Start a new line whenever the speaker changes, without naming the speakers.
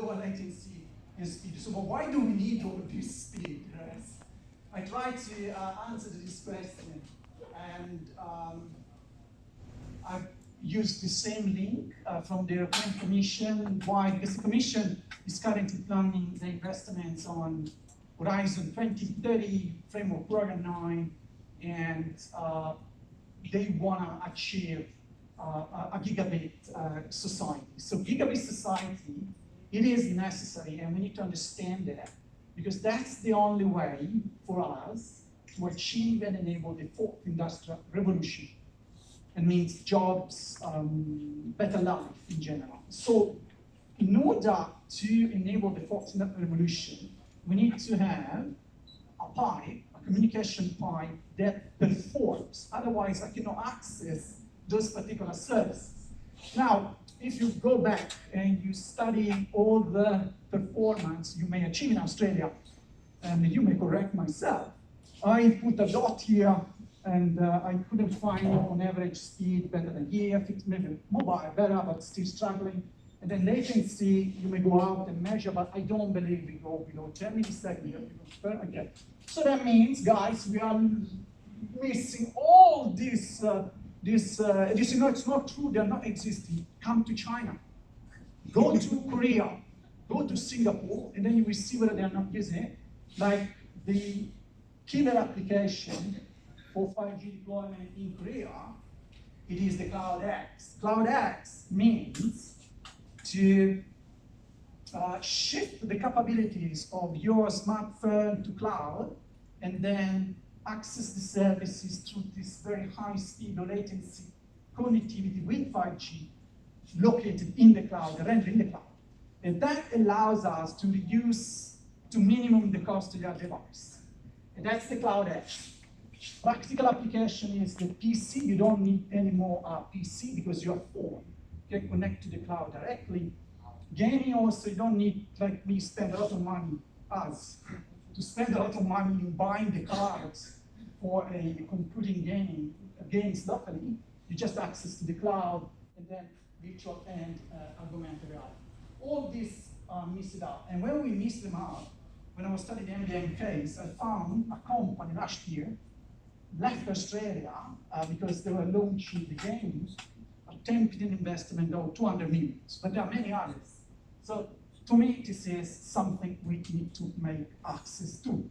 lower latency and speed. So why do we need all this speed? Right? I tried to answer this question, and I've used the same link from the European Commission. Why? Because the Commission is currently planning the investments on Horizon 2030, Framework Program 9, and they want to achieve a gigabit society. So gigabit society, it is necessary, and we need to understand that, because that's the only way for us to achieve and enable the fourth industrial revolution. It means jobs, better life in general. So in order to enable the fourth industrial revolution, we need to have a pipe, a communication pipe that performs. Otherwise, I cannot access those particular services. Now, if you go back and you study all the performance you may achieve in Australia, and you may correct myself, I put a dot here, and I couldn't find on average speed better than here, fixed maybe mobile better, but still struggling. And then latency, you may go out and measure, but I don't believe we go below 10 milliseconds. Okay. So that means, guys, we are missing all this. You know, it's not true, they're not existing. Come to China, go to Korea, go to Singapore, and then you will see whether they're not using it. Like the killer application for 5G deployment in Korea, it is the Cloud X. Cloud X means to shift the capabilities of your smartphone to cloud, and then access the services through this very high speed or latency connectivity with 5G located in the cloud, rendered in the cloud. And that allows us to reduce to minimum the cost of your device. And that's the Cloud Edge. Practical application is the PC. You don't need any more PC because your phone can connect to the cloud directly. Gaming also, you don't need, like me, spend a lot of money, to spend a lot of money in buying the cards for a computing games locally. You just access to the cloud, and then virtual and augmented reality. All these are missed out. And when we missed them out, when I was studying the MBA in case, I found a company last year left Australia because they were launching the games, attempted an investment of 200 million, but there are many others. So to me, this is something we need to make access to.